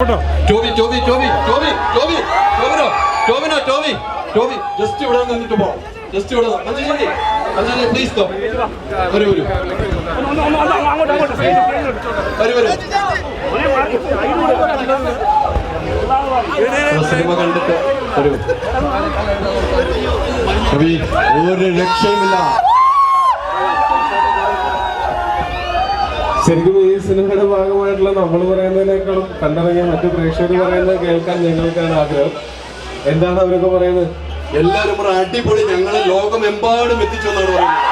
Toby just ഇവിടെ നിന്നിട്ട് പോ. ജസ്റ്റ് ഇവിടെ അഞ്ജലി പ്ലീസ് ഗോ. വരൂ സിനിമ കണ്ടിട്ട് വരൂ. ഒരു രക്ഷയുമില്ല. ശരിക്കും ഈ സിനിമയുടെ ഭാഗമായിട്ടുള്ള നമ്മൾ പറയുന്നതിനേക്കാളും കണ്ടിറങ്ങിയ മറ്റു പ്രേക്ഷകർ പറയുന്നത് കേൾക്കാൻ ഞങ്ങൾക്കാണ് ആഗ്രഹം. എന്താണ് അവരൊക്കെ പറയുന്നത്? എല്ലാവരും കൂടെ അടിപൊളി, ഞങ്ങളെ ലോകമെമ്പാടും എത്തിച്ചു എന്നാണ് പറയുന്നത്.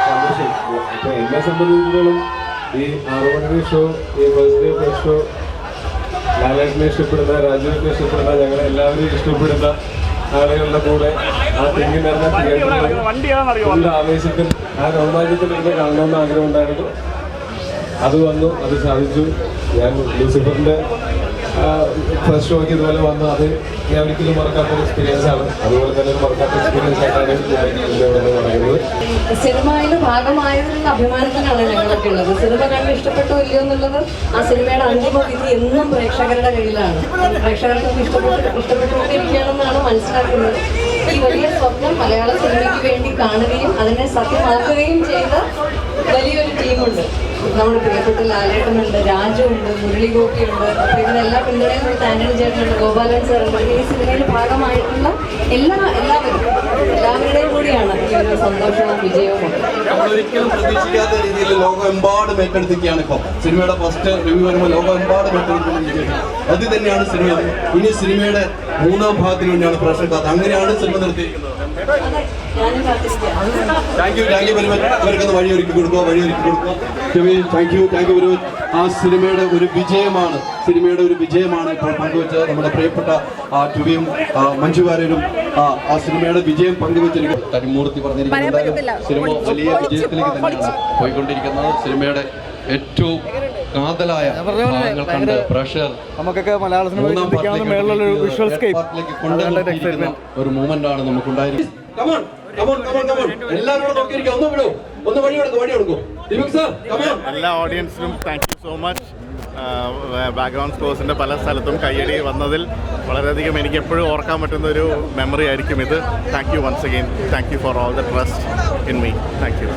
സന്തോഷം. ഇപ്പൊ എന്നെ സംബന്ധിച്ചിടത്തോളം ഈ 6 മണി ഷോ, ഈ ബർത്ത്ഡേ ഫസ്റ്റ് ഷോ ലാലേട്ടനെ ഇഷ്ടപ്പെടുന്ന, രാജുവിനെ ഇഷ്ടപ്പെടുന്ന, ഞങ്ങളെല്ലാവരും ഇഷ്ടപ്പെടുന്ന ആളുകളുടെ കൂടെ ആ തിങ്ങി നിറഞ്ഞ തിയേറ്ററിൽ ആവേശത്തിൽ ആ രോമാഞ്ചത്തിൽ എന്നെ കാണണമെന്ന് ആഗ്രഹം ഉണ്ടായിരുന്നു. അത് വന്നു, അത് സാധിച്ചു. ഞാൻ ലൂസിഫറിന്റെ ഫസ്റ്റ് ഷോയ്ക്ക് ഇതുപോലെ വന്നു. അത് ഞാൻ ഒരിക്കലും മറക്കാത്തൊരു എക്സ്പീരിയൻസ് ആണ്. അതുപോലെ തന്നെ ഒരു മറക്കാത്ത എക്സ്പീരിയൻസ് ആയിട്ടാണ് ഞാൻ പറയുന്നത്. സിനിമയുടെ ഭാഗമായതിനുള്ള അഭിമാനത്തിനാണ് ഞങ്ങളൊക്കെ ഉള്ളത്. സിനിമ കണ്ട് ഇഷ്ടപ്പെട്ടോ ഇല്ലയോ എന്നുള്ളത് ആ സിനിമയുടെ അന്തിമ വിധി എന്നും പ്രേക്ഷകരുടെ കയ്യിലാണ്. പ്രേക്ഷകർക്കൊക്കെ ഇഷ്ടപ്പെട്ടുകൊണ്ടിരിക്കുകയാണെന്നാണ് മനസ്സിലാക്കുന്നത്. ഈ വലിയ സ്വപ്നം മലയാള സിനിമയ്ക്ക് വേണ്ടി കാണുകയും അതിനെ സത്യമാക്കുകയും ചെയ്ത വലിയൊരു ടീമുണ്ട്. നമ്മുടെ പ്രിയപ്പെട്ട ലാലേട്ടനുണ്ട്, രാജുണ്ട്, മുരളി ഗോപിയുണ്ട്. അപ്പോൾ ഇതിനെല്ലാം പിന്തുണയും ആന്റണി ചേട്ടനുണ്ട്, ഗോപാലൻ സാറുണ്ട്. ഈ സിനിമയിൽ ഭാഗമായിട്ടുള്ള എല്ലാവരുടെയും കൂടിയാണ് ഈ ഒരു സന്തോഷവും വിജയവും. നമ്മളൊരിക്കലും പ്രതീക്ഷിക്കാത്ത രീതിയിൽ ലോകമെമ്പാടും ഏറ്റെടുത്തിരിക്കുകയാണ്. ഇപ്പോൾ സിനിമയുടെ ഫസ്റ്റ് റിവ്യൂ വരുമ്പോൾ ലോകമെമ്പാടും ഏറ്റെടുത്തിരിക്കുകയാണ്. അത് തന്നെയാണ് സിനിമ. ഇനി സിനിമയുടെ 3ാം ഭാഗത്തിന് വേണ്ടിയാണ് പ്രേക്ഷകർ. അങ്ങനെയാണ് സിനിമ നിർത്തിയിരിക്കുന്നത്. Thank you very much. അവർക്കൊന്ന് വഴിയൊരുക്കി കൊടുക്കുക. Thank you very much. ആ സിനിമയുടെ ഒരു വിജയമാണ് ഇപ്പോൾ പങ്കുവെച്ചത് നമ്മുടെ പ്രിയപ്പെട്ട ടുവിയും മഞ്ജു വാര്യരും. ആ സിനിമയുടെ വിജയം പങ്കുവെച്ചിരിക്കും. കരിമൂർത്തി പറഞ്ഞിരിക്കുന്നത് സിനിമ വലിയ വിജയത്തിലേക്ക് തന്നെയാണ് പോയിക്കൊണ്ടിരിക്കുന്നത്. സിനിമയുടെ ഏറ്റവും കാതലായ ഭാഗങ്ങൾ കണ്ട് പ്രഷർ നമുക്കൊക്കെ മലയാള സിനിമ ഒരു മൂവ്മെന്റ് ആണ് നമുക്കുണ്ടായിരിക്കുന്നത്. എല്ലാ ഓഡിയൻസിനും thank you so much. Background സ്കോഴ്സിൻ്റെ പല സ്ഥലത്തും കയ്യടി വന്നതിൽ വളരെയധികം എനിക്ക് എപ്പോഴും ഓർക്കാൻ പറ്റുന്ന ഒരു മെമ്മറി ആയിരിക്കും ഇത്. Thank you once again. Thank you for all the trust in me. Thank you.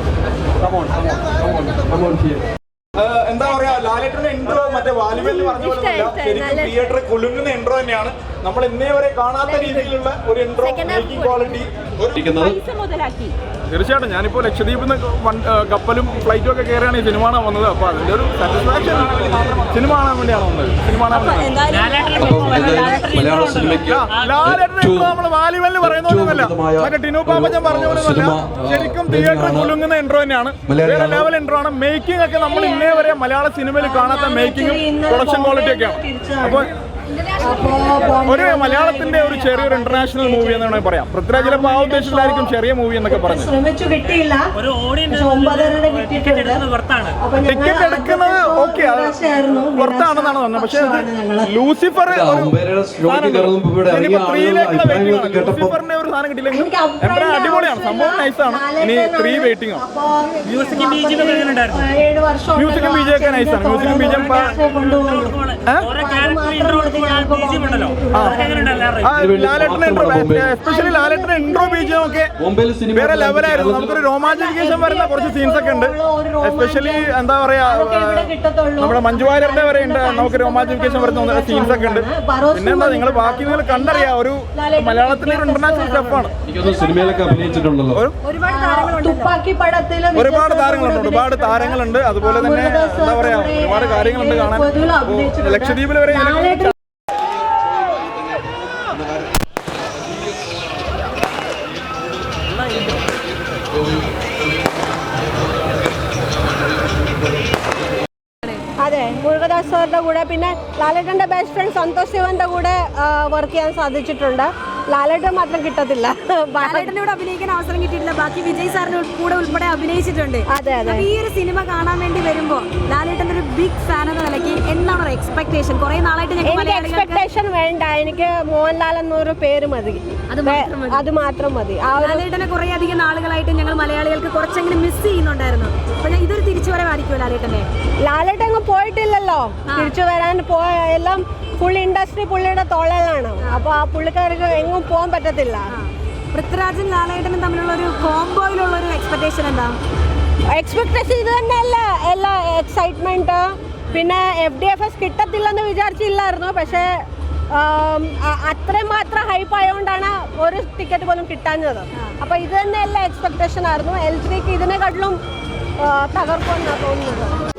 എന്താ പറയാ, ലാലേട്ടന്റെ ഇൻട്രോ മറ്റേ വാലിബലിൽ പറഞ്ഞ പോലെ ശരിക്കും തിയേറ്റർ കുലുങ്ങുന്ന ഇൻട്രോ തന്നെയാണ്. നമ്മൾ ഇന്നേ വരെ കാണാത്ത രീതിയിലുള്ള ഒരു ഇൻട്രോ, മേക്കിംഗ് ക്വാളിറ്റി. തീർച്ചയായിട്ടും ഞാനിപ്പോൾ ലക്ഷദ്വീപിൽ നിന്ന് കപ്പലും ഫ്ലൈറ്റും ഒക്കെ കയറിയാണ് ഈ സിനിമ കാണാൻ വന്നത്. അപ്പോൾ അതിന്റെ ഒരു സാറ്റിസ്ഫാക്ഷൻ സിനിമ കാണാൻ വേണ്ടിയാണ് വന്നത്. സിനിമ കാണാൻ നമ്മൾ വാലിബലിൽ പറയുന്നതൊന്നുമല്ല, മറ്റേ ടിനു പാപ്പച്ചൻ പറഞ്ഞ പോലെയല്ല, ശരിക്കും തിയേറ്റർ കുലുങ്ങുന്ന ഇൻട്രോ തന്നെയാണ്. വേറെ ലെവൽ ഇൻട്രോ ആണ്. മേക്കിംഗ് ഒക്കെ നമ്മൾ ഇന്നേ വരെ മലയാള സിനിമയിൽ കാണാത്ത മേക്കിങ്ങും പ്രൊഡക്ഷൻ ക്വാളിറ്റി ഒക്കെയാണ്. അപ്പോൾ ഒരു മലയാളത്തിന്റെ ഒരു ചെറിയൊരു ഇന്റർനാഷണൽ മൂവി എന്ന് വേണമെങ്കിൽ പറയാം. പൃഥ്വിരാജ് ചിലപ്പോൾ ആ ഉദ്ദേശത്തിലായിരിക്കും ചെറിയ മൂവി എന്നൊക്കെ പറഞ്ഞു. ടിക്കറ്റ് എടുക്കുന്നത് ഓക്കെ പുറത്താണെന്നാണ് പറഞ്ഞത്. പക്ഷേ ലൂസിഫർ ലൂസിഫറിന്റെ ഒരു സാധനം കിട്ടിയില്ലെങ്കിൽ അടിപൊളിയാണ്, സംഭവം നൈസാണ്. ഇനി 3 വെയിറ്റിംഗ് ആണ്. മ്യൂസിക്കും ബീജൊക്കെ നൈസാണ്. മ്യൂസിക്കും ബീജം എസ്പെഷ്യലി ലാലേട്ടന്റെ ഇൻട്രോ ബീജം ഒക്കെ വേറെ ലെവലായിരുന്നു. നമുക്കൊരു രോമാഞ്ചിഫിക്കേഷൻ വരുന്ന കുറച്ച് സീൻസ് ഒക്കെ ഉണ്ട്. എസ്പെഷ്യലി എന്താ പറയാ, നമ്മുടെ മഞ്ജു വാര്യരുടെ വരെ ഉണ്ട് നമുക്ക് രോമാഞ്ചിഫിക്കേഷൻ വരുന്ന സീൻസ് ഒക്കെ ഉണ്ട്. പിന്നെന്താ, നിങ്ങൾ ബാക്കി നിങ്ങൾ കണ്ടറിയാം, ഒരു മലയാളത്തിലെ ഒരു ഇന്റർനാഷണൽ സ്റ്റെപ്പാണ്. സിനിമയിലൊക്കെ അഭിനയിച്ചിട്ടുണ്ടല്ലോ ഒരുപാട് താരങ്ങളുണ്ട്. അതുപോലെ തന്നെ എന്താ പറയാ, ഒരുപാട് കാര്യങ്ങളുണ്ട് കാണാൻ. ലക്ഷദ്വീപിൽ വരെ അതെ, മുരുകദാസ് സാറിൻ്റെ കൂടെ, പിന്നെ ലാലേട്ടൻ്റെ ബെസ്റ്റ് ഫ്രണ്ട് സന്തോഷ് ശിവൻ്റെ കൂടെ വർക്ക് ചെയ്യാൻ സാധിച്ചിട്ടുണ്ട്. ലാലേട്ടൻ മാത്രം കിട്ടത്തില്ല. ലാലേട്ടൻ്റെ കൂടെ അഭിനയിക്കാൻ അവസരം കിട്ടിയിട്ടില്ല. ബാക്കി വിജയ് സാറിന്റെ കൂടെ ഉൾപ്പെടെ അഭിനയിച്ചിട്ടുണ്ട്. അതെ അതെ. ഈ ഒരു സിനിമ കാണാൻ വേണ്ടി വരുമ്പോൾ ലാലേട്ടൻ്റെ ഒരു ബിഗ് ഫാൻ എന്ന നിലയ്ക്ക് എന്താണ് ഒരു എക്സ്പെക്ടേഷൻ? കുറെ നാളായിട്ട് എനിക്ക് എക്സ്പെക്ടേഷൻ വേണ്ട, എനിക്ക് മോഹൻലാൽ എന്നൊരു പേര് മതി, അത് മാത്രം മതി. ലാലേട്ടനെ കുറെ അധികം നാളുകളായിട്ട് ഞങ്ങൾ മലയാളികൾക്ക് കുറച്ചെങ്കിലും മിസ് ചെയ്യുന്നുണ്ടായിരുന്നു. അപ്പൊ ഇതൊരു തിരിച്ചുവരവായിരിക്കും ലാലേട്ടനെ. ലാലേട്ടൻ അങ്ങ് പോയിട്ടില്ലല്ലോ, തിരിച്ചു വരാൻ എല്ലാം ഫുൾ ഇൻഡസ്ട്രി പുള്ളിയുടെ തോളലാണ്. അപ്പൊ ആ പുള്ളിക്കാർക്ക് എങ്ങും പോകാൻ പറ്റത്തില്ല. പൃഥ്വിരാജും ലാലേട്ടനും തമ്മിലുള്ള ഒരു കോംബോയിലുള്ള ഒരു എക്സ്പെക്ടേഷൻ എന്താ? എക്സ്പെക്ടേഷൻ ഇത് തന്നെയല്ല, എല്ലാ എക്സൈറ്റ്മെന്റ്. പിന്നെ FDFS കിട്ടത്തില്ലെന്ന് വിചാരിച്ചില്ലായിരുന്നു, പക്ഷേ അത്രയും മാത്രം ഹൈപ്പ് ആയതുകൊണ്ടാണ് ഒരു ടിക്കറ്റ് പോലും കിട്ടാഞ്ഞത്. അപ്പൊ ഇത് തന്നെ എല്ലാ എക്സ്പെക്ടേഷൻ ആയിരുന്നു. L3ക്ക് ഇതിനെക്കാട്ടിലും തകർക്കുമെന്നാണ് തോന്നുന്നത്.